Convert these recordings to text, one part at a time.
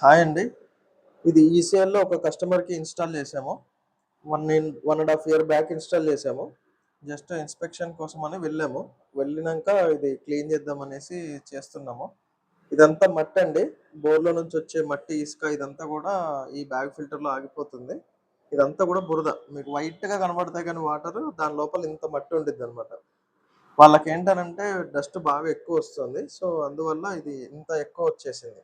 Hi అండి. ఇది ఈసీఎల్‌లో ఒక కస్టమర్‌కి ఇన్‌స్టాల్ చేసాము. 1 ½ ఇయర్ బ్యాక్ ఇన్‌స్టాల్ చేసాము. జస్ట్ ఇన్స్‌పెక్షన్ కోసమని వెళ్ళాము. వెళ్ళినంక ఇది క్లీన్ చేద్దామనేసి చేస్తున్నాము. ఇదంతా మట్టండి. బోర్‌లో నుంచి వచ్చే మట్టి, ఇసుక ఇదంతా గూడా ఈ బ్యాగ్ ఫిల్టర్‌లో ఆగిపోతుంది. ఇదంతా గూడా బురద. మీకు వైట్‌గా కనబడతాయి గానీ వాటరు, దాని లోపల ఇంత మట్టి ఉండిద్దనమాట. వాళ్ళకేంటనంటే డస్ట్ బాగా ఎక్కువొస్తుంది. సో, అందువల్ల ఇది ఇంత ఎక్కువొచ్చేసింది.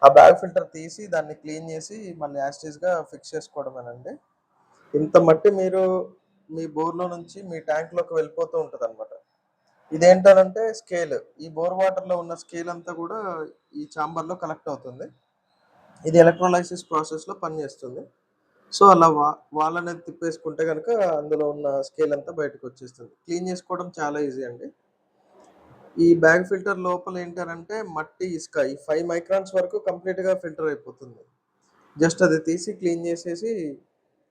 ఆ బ్యాగ్ ఫిల్టర్ తీసి దాన్ని క్లీన్ చేసి మళ్ళీ యాజ్ టీజ్‌గా ఫిక్స్ చేసుకోవడమేనండి. ఇంత మట్టి మీరు మీ బోర్‌లో నుంచి మీ ట్యాంక్‌లోకి వెళ్ళిపోతూ ఉంటదనమాట. ఇదేంటనంటే స్కేల్. ఈ బోర్ వాటర్‌లో ఉన్న స్కేల్ అంతా గూడా ఈ చాంబర్‌లో కలెక్ట్ అవుతుంది. ఇది ఎలక్ట్రోలైసిస్ ప్రాసెస్‌లో పనిచేస్తుంది. సో, అలా వాల్ అనేది తిప్పేసుకుంటే గనక అందులో ఉన్న స్కేల్ అంతా బయటకొచ్చేస్తుంది. క్లీన్ చేసుకోవడం చాలా ఈజీ అండి. ఈ బ్యాగ్ ఫిల్టర్ లోపల ఏంటనంటే మట్టి, ఇసుక ఈ 5 మైక్రాన్స్ వరకు కంప్లీట్‌గా ఫిల్టర్ అయిపోతుంది. జస్ట్ అది తీసి క్లీన్ చేసేసి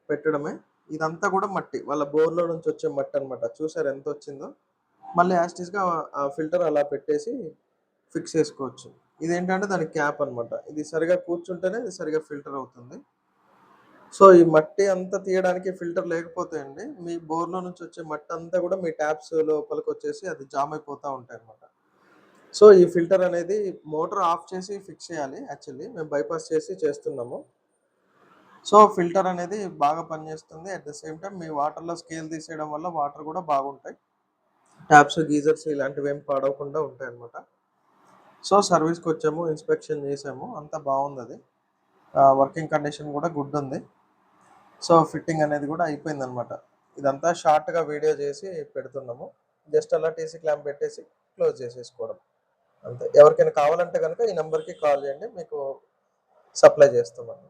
పెట్టడమే. ఇదంతా గూడా మట్టి. వాళ్ళ బోర్‌లో నుంచి వచ్చే మట్టనమాట. చూసారా ఎంతొచ్చిందో? మళ్ళీ యాజ్ టీజ్‌గా ఆ ఫిల్టర్ అలా పెట్టేసి ఫిక్స్ చేసుకోవచ్చు. ఇదేంటంటే దానికి క్యాప్ అనమాట. ఇది సరిగ్గా కూర్చుంటేనే ఇది సరిగ్గా ఫిల్టర్ అవుతుంది. సో, ఈ మట్టి అంతా తీయడానికి ఫిల్టర్ లేకపోతే అండి, మీ బోర్‌లో నుంచి వచ్చే మట్టంతా గూడా మీ ట్యాప్స్ లోపలికొచ్చేసి అది జామ్ అయిపోతా ఉంటాయన్నమాట. సో, ఈ ఫిల్టర్ అనేది మోటర్ ఆఫ్ చేసి ఫిక్స్ చేయాలి యాక్చువల్లీ. మేము బైపాస్ చేసి చేస్తున్నాము. సో, ఫిల్టర్ అనేది బాగా పనిచేస్తుంది. అట్ ద సేమ్ టైమ్ మీ వాటర్‌లో స్కేల్ తీసేయడం వల్ల వాటర్ గూడా బాగుంటాయి. టాప్స్, గీజర్స్ ఇలాంటివేమి పాడవకుండా ఉంటాయన్నమాట. సో, సర్వీస్‌కొచ్చాము, ఇన్స్‌పెక్షన్ చేసాము. అంతా బావుందది. వర్కింగ్ కండిషన్ గూడా గుడ్ ఉంది. సో, ఫిట్టింగ్ అనేది గూడా అయిపోయిందన్నమాట. ఇదంతా షార్ట్‌గా వీడియో చేసి పెడుతున్నాము. జస్ట్ అలా టీసీ క్లాంప్ పెట్టేసి క్లోజ్ చేసేసుకోవడం. అంతే. ఎవరికైనా కావాలంటే గనక ఈ నంబర్‌కి కాల్ చేయండి. మీకు సప్లై చేస్తామండి.